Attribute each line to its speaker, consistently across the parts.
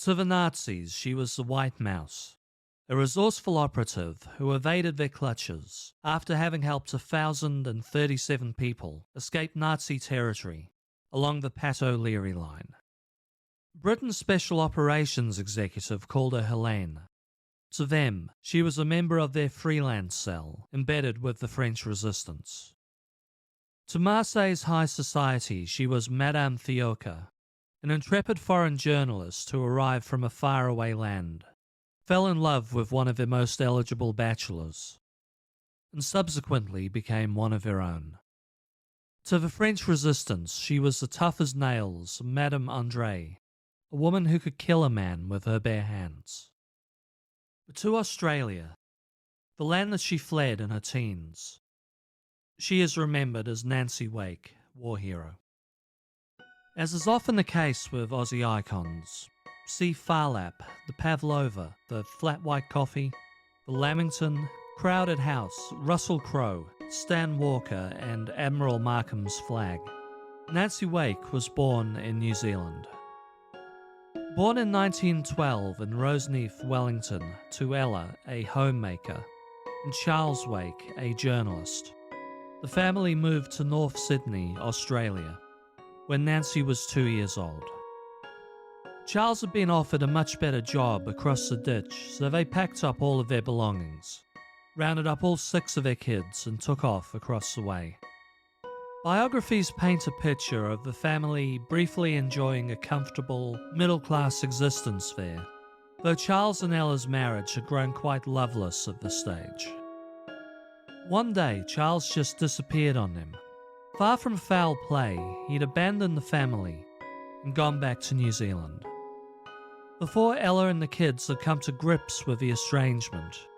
Speaker 1: To the Nazis, she was the White Mouse, a resourceful operative who evaded their clutches after having helped 1,037 people escape Nazi territory along the Pat O'Leary line. Britain's Special Operations Executive called her Helene. To them, she was a member of their freelance cell, embedded with the French resistance. To Marseille's high society, she was Madame Fiocca, an intrepid foreign journalist who arrived from a faraway land, fell in love with one of their most eligible bachelors, and subsequently became one of their own. To the French resistance, she was the tough as nails Madame André, a woman who could kill a man with her bare hands. But to Australia, the land that she fled in her teens, she is remembered as Nancy Wake, war hero. As is often the case with Aussie icons, see Phar Lap, the Pavlova, the Flat White Coffee, the Lamington, Crowded House, Russell Crowe, Stan Walker and Admiral Markham's flag. Nancy Wake was born in New Zealand. Born in 1912 in Roseneath, Wellington, to Ella, a homemaker, and Charles Wake, a journalist, the family moved to North Sydney, Australia, when Nancy was 2 years old. Charles had been offered a much better job across the ditch, so they packed up all of their belongings, rounded up all 6 of their kids, and took off across the way. Biographies paint a picture of the family briefly enjoying a comfortable, middle-class existence there, though Charles and Ella's marriage had grown quite loveless at this stage. One day, Charles just disappeared on them. Far from foul play, he'd abandoned the family and gone back to New Zealand. Before Ella and the kids had come to grips with the estrangement,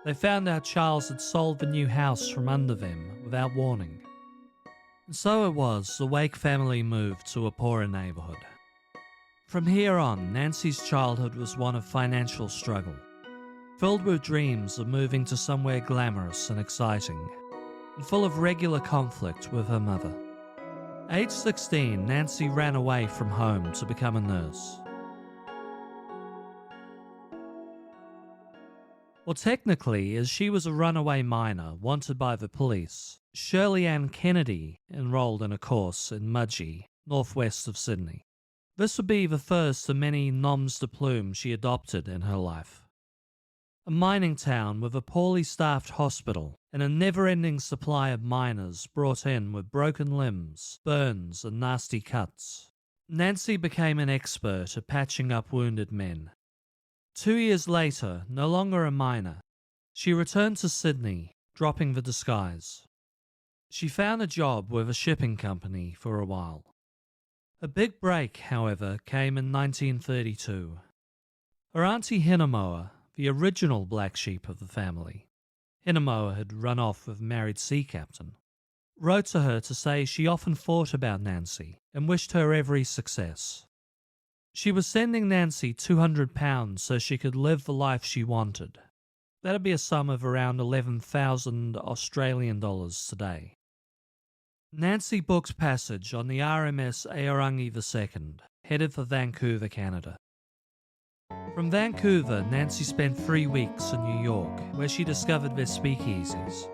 Speaker 1: they found out Charles had sold the new house from under them without warning. And so it was the Wake family moved to a poorer neighbourhood. From here on, Nancy's childhood was one of financial struggle, filled with dreams of moving to somewhere glamorous and exciting, and full of regular conflict with her mother. Age 16, Nancy ran away from home to become a nurse. Well, technically, as she was a runaway minor wanted by the police, Shirley Ann Kennedy enrolled in a course in Mudgee, northwest of Sydney. This would be the first of many noms de plume she adopted in her life. A mining town with a poorly staffed hospital and a never-ending supply of miners brought in with broken limbs, burns and nasty cuts. Nancy became an expert at patching up wounded men. 2 years later, no longer a miner, she returned to Sydney, dropping the disguise. She found a job with a shipping company for a while. A big break, however, came in 1932. Her auntie Hinemoa, the original black sheep of the family, Hinemoa had run off with a married sea captain, wrote to her to say she often thought about Nancy and wished her every success. She was sending Nancy £200 so she could live the life she wanted. That'd be a sum of around 11,000 Australian dollars today. Nancy booked passage on the RMS Aorangi II, headed for Vancouver, Canada. From Vancouver, Nancy spent 3 weeks in New York, where she discovered their speakeasies,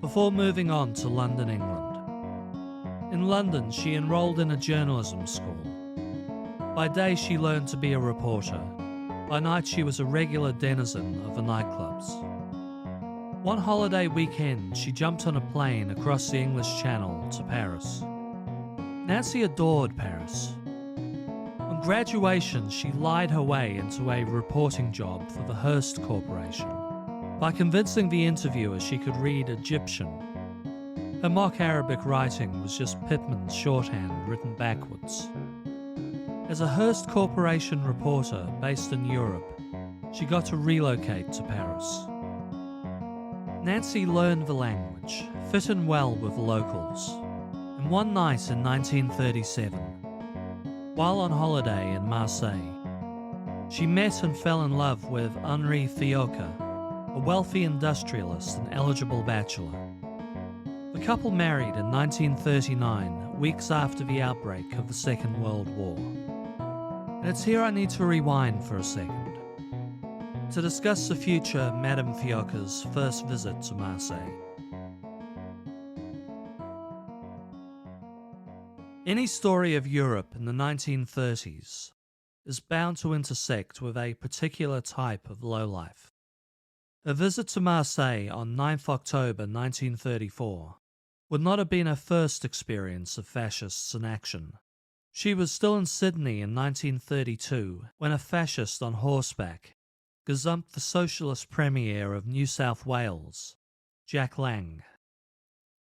Speaker 1: before moving on to London, England. In London, she enrolled in a journalism school. By day, she learned to be a reporter. By night, she was a regular denizen of the nightclubs. One holiday weekend, she jumped on a plane across the English Channel to Paris. Nancy adored Paris. On graduation, she lied her way into a reporting job for the Hearst Corporation by convincing the interviewer she could read Egyptian. Her mock Arabic writing was just Pitman's shorthand written backwards. As a Hearst Corporation reporter based in Europe, she got to relocate to Paris. Nancy learned the language, fit in well with the locals, and one night in 1937, while on holiday in Marseille, she met and fell in love with Henri Fiocca, a wealthy industrialist and eligible bachelor. The couple married in 1939, weeks after the outbreak of the Second World War. And It's here I need to rewind for a second to discuss the future Madame Fiocca's first visit to Marseille. Any story of Europe in the 1930s is bound to intersect with a particular type of lowlife. A visit to Marseille on 9th October 1934 would not have been her first experience of fascists in action. She was still in Sydney in 1932 when a fascist on horseback gazumped the Socialist Premier of New South Wales, Jack Lang.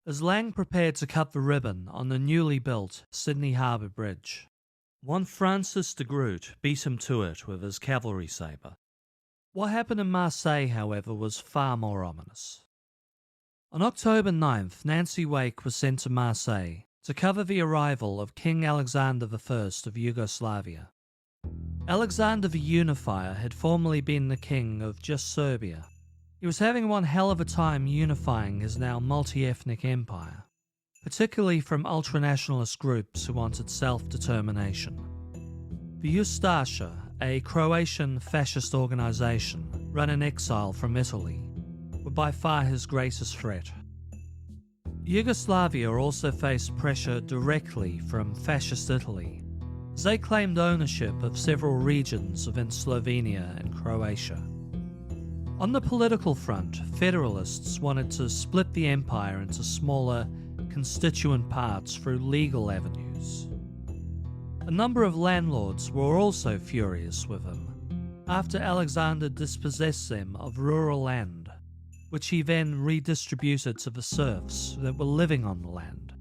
Speaker 1: As Lang prepared to cut the ribbon on the newly built Sydney Harbour Bridge, one Francis de Groot beat him to it with his cavalry sabre. What happened in Marseille, however, was far more ominous. On October 9th, Nancy Wake was sent to Marseille to cover the arrival of King Alexander I of Yugoslavia. Alexander the Unifier had formerly been the king of just Serbia. He was having one hell of a time unifying his now multi-ethnic empire, particularly from ultranationalist groups who wanted self-determination. The Ustasha, a Croatian fascist organization run in exile from Italy, were by far his greatest threat. Yugoslavia also faced pressure directly from fascist Italy, as they claimed ownership of several regions within Slovenia and Croatia. On the political front, federalists wanted to split the empire into smaller, constituent parts through legal avenues. A number of landlords were also furious with him, after Alexander dispossessed them of rural land, which he then redistributed to the serfs that were living on the land.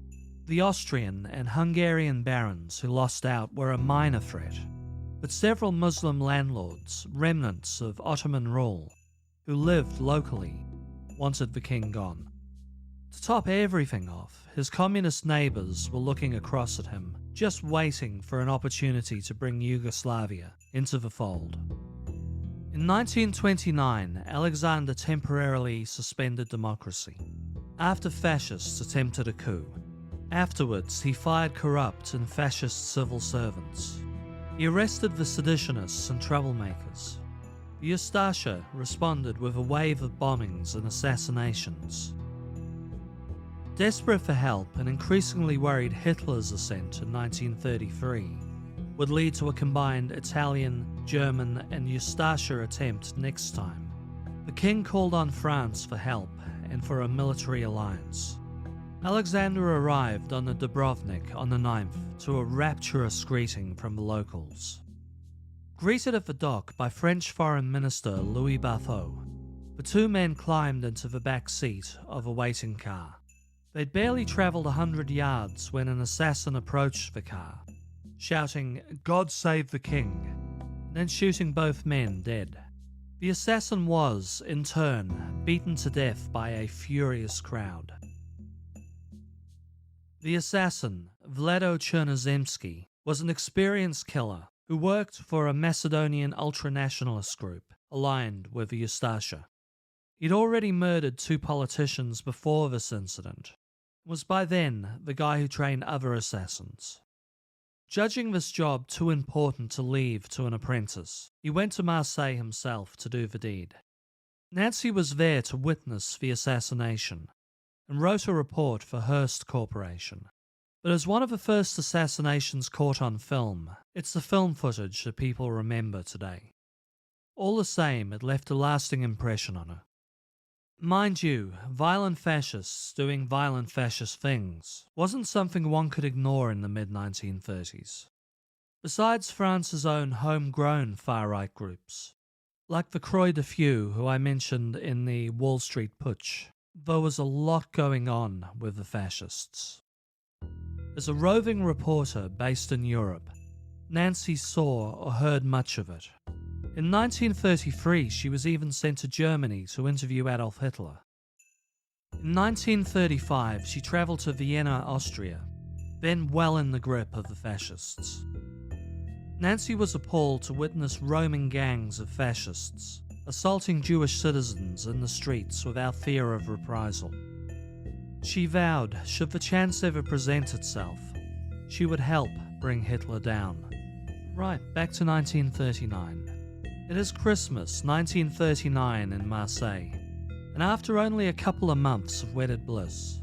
Speaker 1: The Austrian and Hungarian barons who lost out were a minor threat, but several Muslim landlords, remnants of Ottoman rule, who lived locally, wanted the king gone. To top everything off, his communist neighbours were looking across at him, just waiting for an opportunity to bring Yugoslavia into the fold. In 1929, Alexander temporarily suspended democracy, after fascists attempted a coup. Afterwards, he fired corrupt and fascist civil servants. He arrested the seditionists and troublemakers. The Ustasha responded with a wave of bombings and assassinations. Desperate for help and increasingly worried Hitler's ascent in 1933 would lead to a combined Italian, German and Ustasha attempt next time. The king called on France for help and for a military alliance. Alexander arrived on the Dubrovnik on the 9th to a rapturous greeting from the locals. Greeted at the dock by French Foreign Minister Louis Barthou, the two men climbed into the back seat of a waiting car. They'd barely travelled 100 yards when an assassin approached the car, shouting, "God save the king," and then shooting both men dead. The assassin was, in turn, beaten to death by a furious crowd. The assassin, Vlado Chernozemski, was an experienced killer who worked for a Macedonian ultranationalist group aligned with the Ustasha. He'd already murdered two politicians before this incident, and was by then the guy who trained other assassins. Judging this job too important to leave to an apprentice, he went to Marseille himself to do the deed. Nancy was there to witness the assassination, and wrote a report for Hearst Corporation. But as one of the first assassinations caught on film, it's the film footage that people remember today. All the same, it left a lasting impression on her. Mind you, violent fascists doing violent fascist things wasn't something one could ignore in the mid-1930s. Besides France's own homegrown far-right groups, like the Croix de Feu who I mentioned in the Wall Street Putsch, there was a lot going on with the fascists. As a roving reporter based in Europe, Nancy saw or heard much of it. In 1933, she was even sent to Germany to interview Adolf Hitler. In 1935, she travelled to Vienna, Austria, then well in the grip of the fascists. Nancy was appalled to witness roaming gangs of fascists assaulting Jewish citizens in the streets without fear of reprisal. She vowed, should the chance ever present itself, she would help bring Hitler down. Right, back to 1939. It is Christmas, 1939 in Marseille, and after only a couple of months of wedded bliss,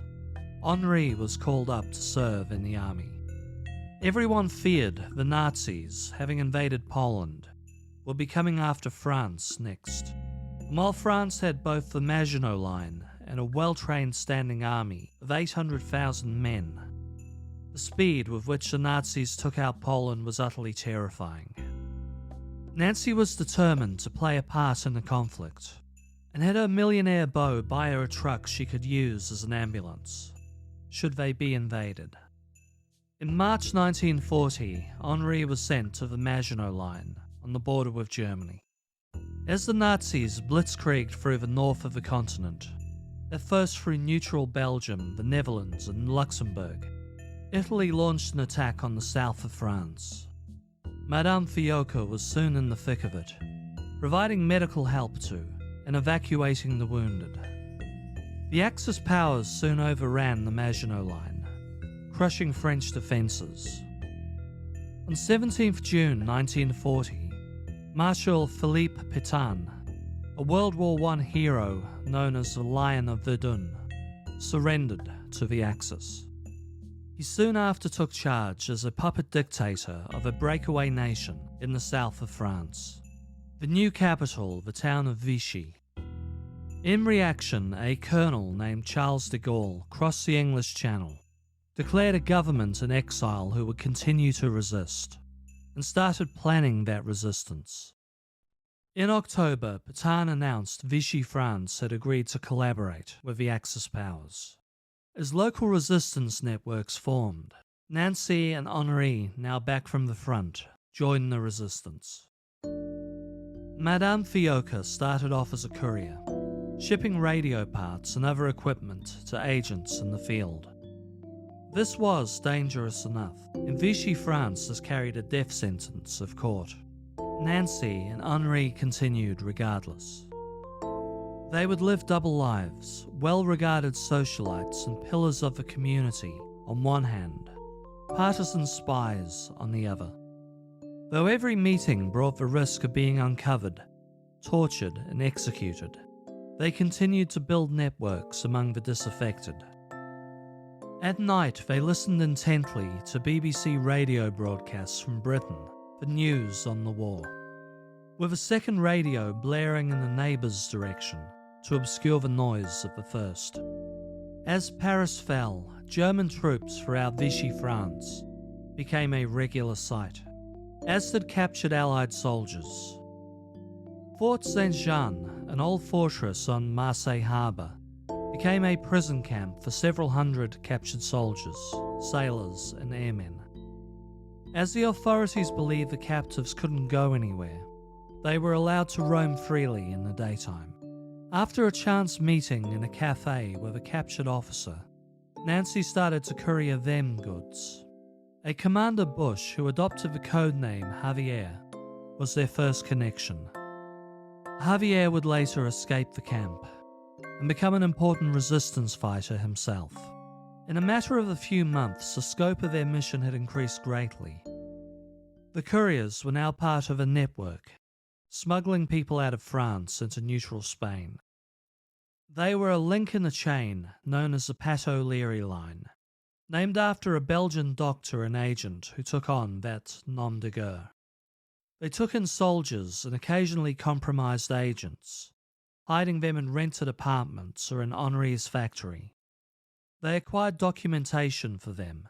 Speaker 1: Henri was called up to serve in the army. Everyone feared the Nazis, having invaded Poland, would be coming after France next. And while France had both the Maginot Line and a well-trained standing army of 800,000 men, the speed with which the Nazis took out Poland was utterly terrifying. Nancy was determined to play a part in the conflict, and had her millionaire beau buy her a truck she could use as an ambulance, should they be invaded. In March 1940, Henri was sent to the Maginot Line on the border with Germany. As the Nazis blitzkrieged through the north of the continent, at first through neutral Belgium, the Netherlands and Luxembourg, Italy launched an attack on the south of France. Madame Fiocca was soon in the thick of it, providing medical help to and evacuating the wounded. The Axis powers soon overran the Maginot Line, crushing French defences. On 17th June 1940, Marshal Philippe Pétain, a World War I hero known as the Lion of Verdun, surrendered to the Axis. He soon after took charge as a puppet dictator of a breakaway nation in the south of France, the new capital, the town of Vichy. In reaction, a colonel named Charles de Gaulle crossed the English Channel, declared a government in exile who would continue to resist, and started planning that resistance. In October, Pétain announced Vichy France had agreed to collaborate with the Axis powers. As local resistance networks formed, Nancy and Henri, now back from the front, joined the resistance. Madame Fiocca started off as a courier, shipping radio parts and other equipment to agents in the field. This was dangerous enough, and Vichy France has carried a death sentence of court. Nancy and Henri continued regardless. They would live double lives, well-regarded socialites and pillars of the community on one hand, partisan spies on the other. Though every meeting brought the risk of being uncovered, tortured and executed, they continued to build networks among the disaffected. At night, they listened intently to BBC radio broadcasts from Britain for news on the war, with a second radio blaring in the neighbour's direction to obscure the noise of the first. As Paris fell, German troops throughout Vichy France became a regular sight, as did captured Allied soldiers. Fort Saint-Jean, an old fortress on Marseille harbour, became a prison camp for several hundred captured soldiers, sailors and airmen. As the authorities believed the captives couldn't go anywhere, they were allowed to roam freely in the daytime. After a chance meeting in a cafe with a captured officer, Nancy started to courier them goods. A Commander Bush, who adopted the codename Javier, was their first connection. Javier would later escape the camp and become an important resistance fighter himself. In a matter of a few months, the scope of their mission had increased greatly. The couriers were now part of a network, smuggling people out of France into neutral Spain. They were a link in the chain known as the Pat O'Leary line, named after a Belgian doctor and agent who took on that nom de guerre. They took in soldiers and occasionally compromised agents, hiding them in rented apartments or in Henri's factory. They acquired documentation for them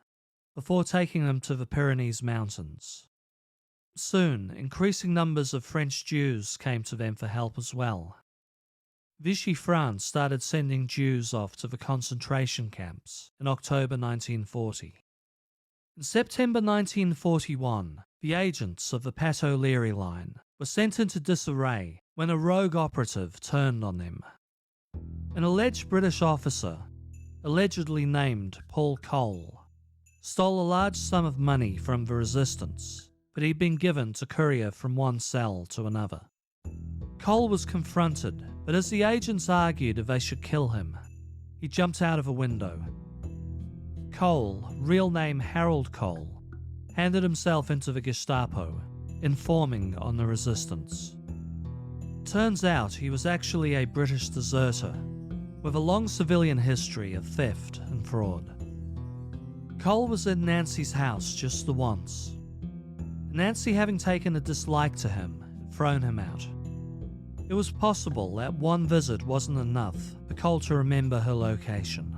Speaker 1: before taking them to the Pyrenees Mountains. Soon, increasing numbers of French Jews came to them for help as well. Vichy France started sending Jews off to the concentration camps in October 1940. In September 1941, the agents of the Pat O'Leary line were sent into disarray when a rogue operative turned on them. An alleged British officer, allegedly named Paul Cole, stole a large sum of money from the resistance that he'd been given to courier from one cell to another. Cole was confronted, but as the agents argued if they should kill him, he jumped out of a window. Cole, real name Harold Cole, handed himself into the Gestapo informing on the resistance. Turns out he was actually a British deserter with a long civilian history of theft and fraud. Cole was in Nancy's house just the once, Nancy having taken a dislike to him and thrown him out. It was possible that one visit wasn't enough for Cole to remember her location.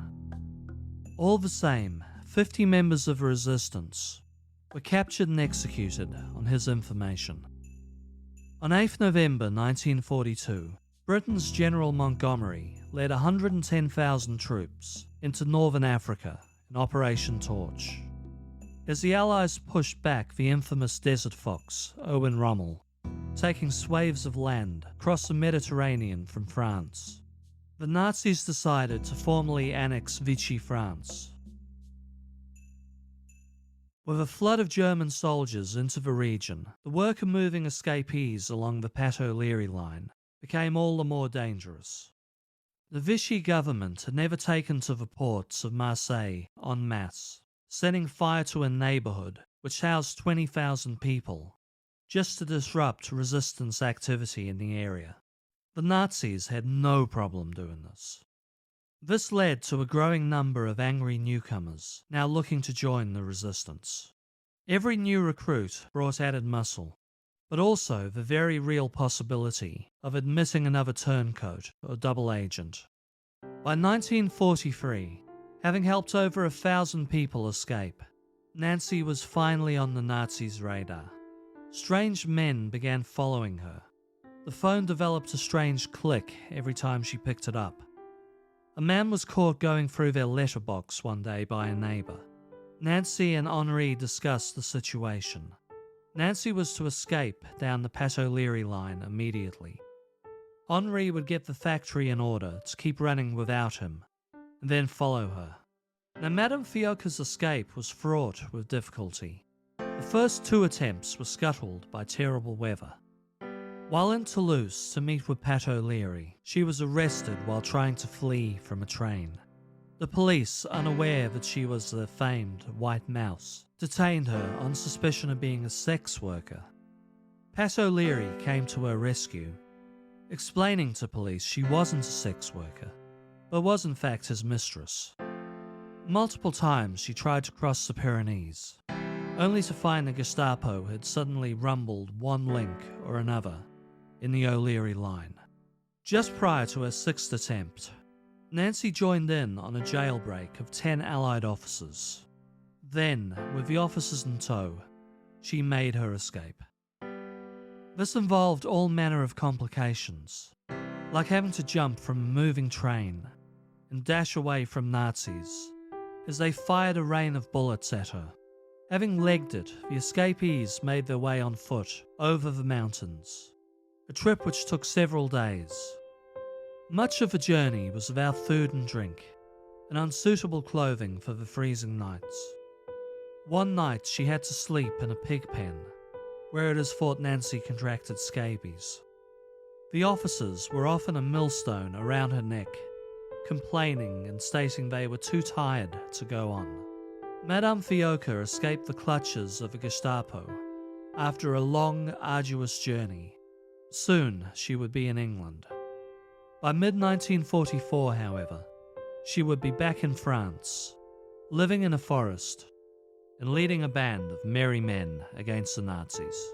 Speaker 1: All the same, 50 members of the resistance were captured and executed on his information. On 8th November 1942, Britain's General Montgomery led 110,000 troops into northern Africa in Operation Torch. As the Allies pushed back the infamous Desert Fox, Owen Rommel, taking swathes of land across the Mediterranean from France, the Nazis decided to formally annex Vichy France. With a flood of German soldiers into the region, the work of moving escapees along the Pat-O'Leary line became all the more dangerous. The Vichy government had never taken to the ports of Marseille en masse, setting fire to a neighbourhood which housed 20,000 people, just to disrupt resistance activity in the area. The Nazis had no problem doing this. This led to a growing number of angry newcomers now looking to join the resistance. Every new recruit brought added muscle, but also the very real possibility of admitting another turncoat or double agent. By 1943, having helped over 1,000 people escape, Nancy was finally on the Nazis' radar. Strange men began following her. The phone developed a strange click every time she picked it up. A man was caught going through their letterbox one day by a neighbour. Nancy and Henri discussed the situation. Nancy was to escape down the Pat-O'Leary line immediately. Henri would get the factory in order to keep running without him, and then follow her. Now Madame Fiocca's escape was fraught with difficulty. The first 2 attempts were scuttled by terrible weather. While in Toulouse to meet with Pat-O'Leary, she was arrested while trying to flee from a train. The police, unaware that she was the famed White Mouse, detained her on suspicion of being a sex worker. Pat-O'Leary came to her rescue, explaining to police she wasn't a sex worker, but was in fact his mistress. Multiple times she tried to cross the Pyrenees, only to find the Gestapo had suddenly rumbled one link or another in the O'Leary line. Just prior to her 6th attempt, Nancy joined in on a jailbreak of 10 Allied officers. Then, with the officers in tow, she made her escape. This involved all manner of complications, like having to jump from a moving train and dash away from Nazis as they fired a rain of bullets at her. Having legged it, the escapees made their way on foot over the mountains, a trip which took several days. Much of the journey was without food and drink, and unsuitable clothing for the freezing nights. One night she had to sleep in a pig pen, where it is thought Nancy contracted scabies. The officers were often a millstone around her neck, complaining and stating they were too tired to go on. Madame Fiocca escaped the clutches of the Gestapo after a long, arduous journey. Soon she would be in England. By mid-1944, however, she would be back in France, living in a forest and leading a band of merry men against the Nazis.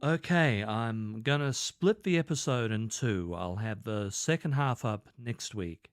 Speaker 1: Okay, I'm gonna split the episode in two. I'll have the second half up next week,